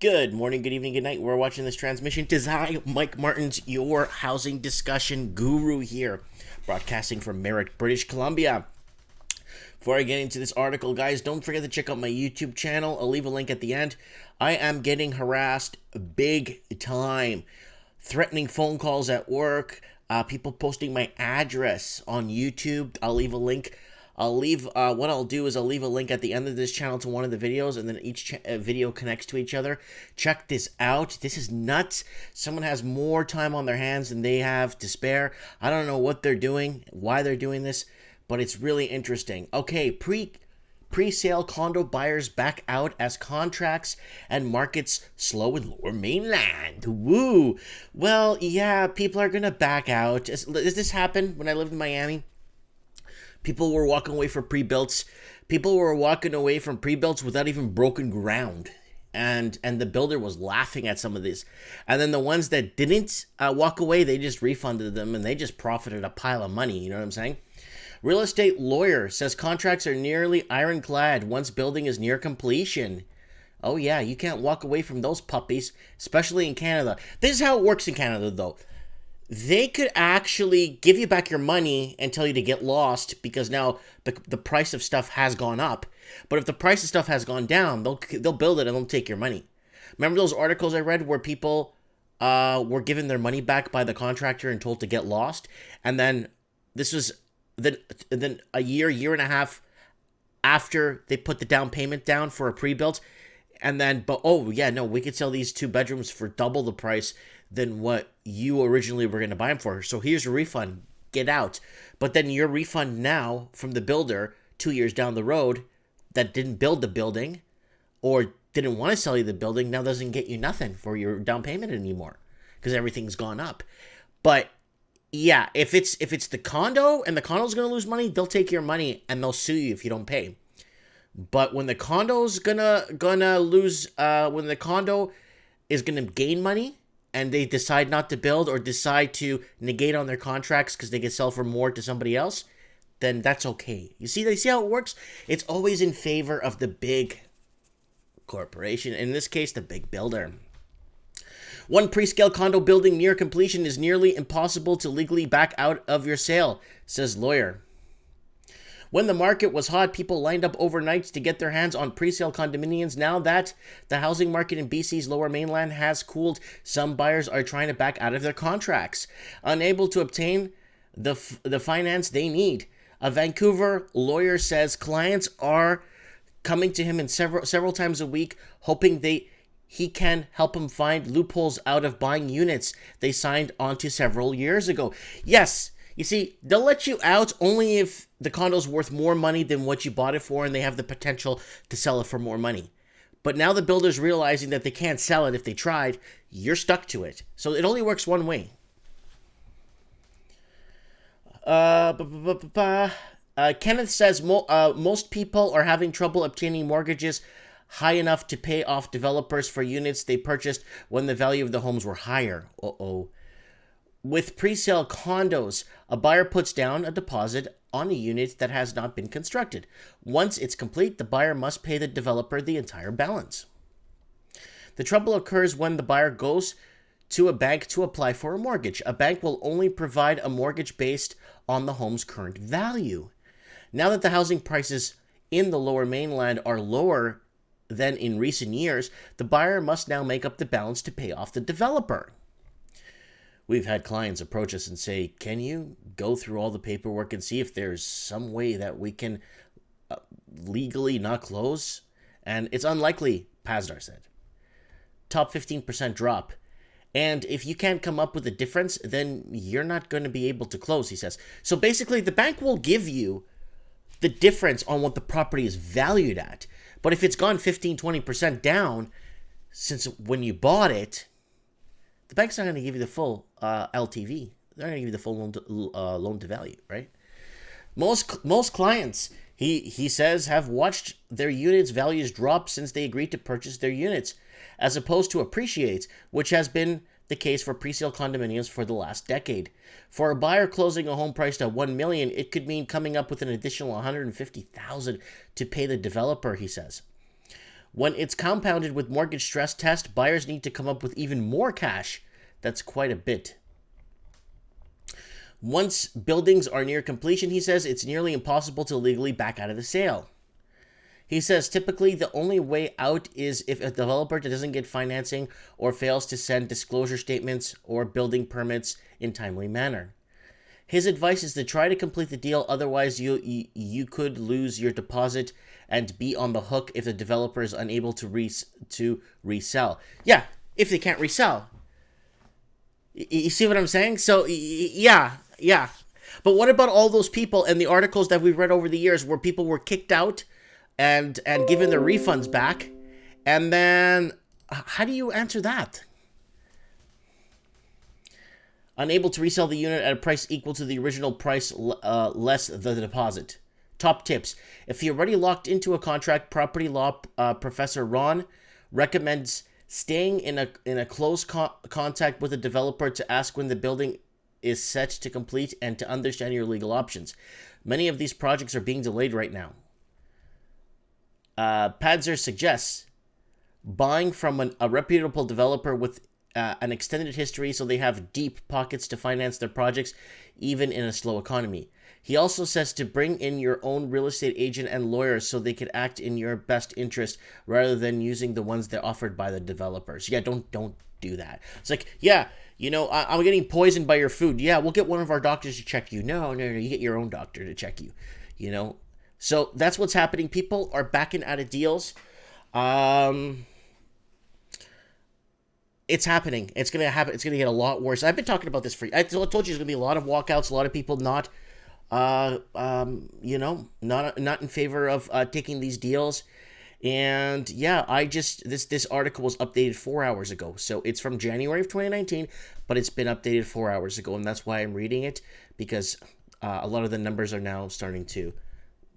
Good morning, good evening, good night. We're watching this transmission. It is I, Mike Martins, your housing discussion guru here, broadcasting from Merritt, British Columbia. Before I get into this article, guys, don't forget to check out my YouTube channel. I'll leave a link at the end. I am getting harassed big time. Threatening phone calls at work, people posting my address on YouTube. I'll leave a link. What I'll do is I'll leave a link at the end of this channel to one of the videos, and then each video connects to each other. Check this out. This is nuts. Someone has more time on their hands than they have to spare. I don't know what they're doing, why they're doing this, but it's really interesting. Okay, pre-sale condo buyers back out as contracts and markets slow in Lower Mainland. Woo! Well, yeah, people are gonna back out. Does this happen when I lived in Miami? People were walking away from pre-builts. People were walking away from pre-builts without even broken ground. And the builder was laughing at some of this. And then the ones that didn't walk away, they just refunded them and they just profited a pile of money. You know what I'm saying? Real estate lawyer says contracts are nearly ironclad once building is near completion. Oh yeah, you can't walk away from those puppies, especially in Canada. This is how it works in Canada though. They could actually give you back your money and tell you to get lost because now the price of stuff has gone up. But if the price of stuff has gone down, they'll build it and they'll take your money. Remember those articles I read where people were given their money back by the contractor and told to get lost? And then this was then a year and a half after they put the down payment down for a pre-built. And then, we could sell these 2 bedrooms for double the price than what you originally were going to buy them for. So here's your refund. Get out. But then your refund now from the builder 2 years down the road that didn't build the building or didn't want to sell you the building now doesn't get you nothing for your down payment anymore because everything's gone up. But yeah, if it's the condo and the condo's going to lose money, they'll take your money and they'll sue you if you don't pay. But when the condo's gonna lose, when the condo is gonna gain money and they decide not to build or decide to negate on their contracts because they can sell for more to somebody else, then that's okay. You see how it works? It's always in favor of the big corporation. In this case, the big builder. One pre-scale condo building near completion is nearly impossible to legally back out of your sale, says lawyer. When the market was hot, people lined up overnight to get their hands on pre-sale condominiums. Now that the housing market in BC's Lower Mainland has cooled, some buyers are trying to back out of their contracts, unable to obtain the finance they need. A Vancouver lawyer says clients are coming to him in several times a week, hoping he can help them find loopholes out of buying units they signed onto several years ago. Yes. You see, they'll let you out only if the condo's worth more money than what you bought it for and they have the potential to sell it for more money. But now the builder's realizing that they can't sell it if they tried, you're stuck to it. So it only works one way. Kenneth says most people are having trouble obtaining mortgages high enough to pay off developers for units they purchased when the value of the homes were higher. With pre-sale condos, a buyer puts down a deposit on a unit that has not been constructed. Once it's complete, the buyer must pay the developer the entire balance. The trouble occurs when the buyer goes to a bank to apply for a mortgage. A bank will only provide a mortgage based on the home's current value. Now that the housing prices in the Lower Mainland are lower than in recent years, the buyer must now make up the balance to pay off the developer. We've had clients approach us and say, can you go through all the paperwork and see if there's some way that we can legally not close? And it's unlikely, Pazdar said. Top 15% drop. And if you can't come up with a difference, then you're not going to be able to close, he says. So basically, the bank will give you the difference on what the property is valued at. But if it's gone 15, 20% down since when you bought it, the bank's not going to give you the full LTV. They're going to give you the full loan to value, right? Most clients, he says, have watched their units' values drop since they agreed to purchase their units, as opposed to appreciate, which has been the case for pre-sale condominiums for the last decade. For a buyer closing a home priced at $1 million, it could mean coming up with an additional $150,000 to pay the developer, he says. When it's compounded with mortgage stress test, buyers need to come up with even more cash. That's quite a bit. Once buildings are near completion, he says, it's nearly impossible to legally back out of the sale. He says typically the only way out is if a developer doesn't get financing or fails to send disclosure statements or building permits in timely manner. His advice is to try to complete the deal, otherwise you could lose your deposit and be on the hook if the developer is unable to resell. Yeah, if they can't resell. You see what I'm saying? So, yeah. But what about all those people and the articles that we've read over the years where people were kicked out and given their refunds back? And then, how do you answer that? Unable to resell the unit at a price equal to the original price less the deposit. Top tips. If you're already locked into a contract, property law professor Ron recommends staying in a close contact with the developer to ask when the building is set to complete and to understand your legal options. Many of these projects are being delayed right now. Padzer suggests buying from a reputable developer with an extended history so they have deep pockets to finance their projects, even in a slow economy. He also says to bring in your own real estate agent and lawyers so they could act in your best interest rather than using the ones that are offered by the developers. Yeah, don't do that. It's like, yeah, you know, I'm getting poisoned by your food. Yeah, we'll get one of our doctors to check you. No, you get your own doctor to check you, you know. So that's what's happening. People are backing out of deals. It's happening. It's going to happen. It's going to get a lot worse. I've been talking about this I told you there's going to be a lot of walkouts, a lot of people not not in favor of taking these deals. And yeah, this article was updated 4 hours ago. So it's from January of 2019, but it's been updated 4 hours ago. And that's why I'm reading it, because a lot of the numbers are now starting to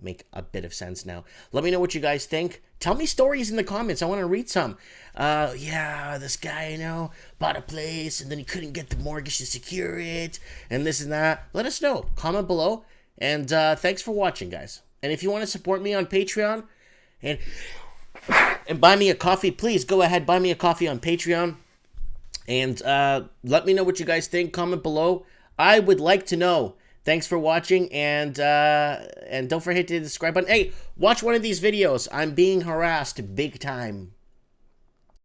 make a bit of sense now. Let me know what you guys think. Tell me stories in the comments. I want to read some. This guy, bought a place and then he couldn't get the mortgage to secure it and this and that. Let us know. Comment below. And thanks for watching, guys. And if you want to support me on Patreon and buy me a coffee, please go ahead, buy me a coffee on Patreon. And let me know what you guys think. Comment below. I would like to know. Thanks for watching, and don't forget to hit the subscribe button. Hey, watch one of these videos. I'm being harassed big time.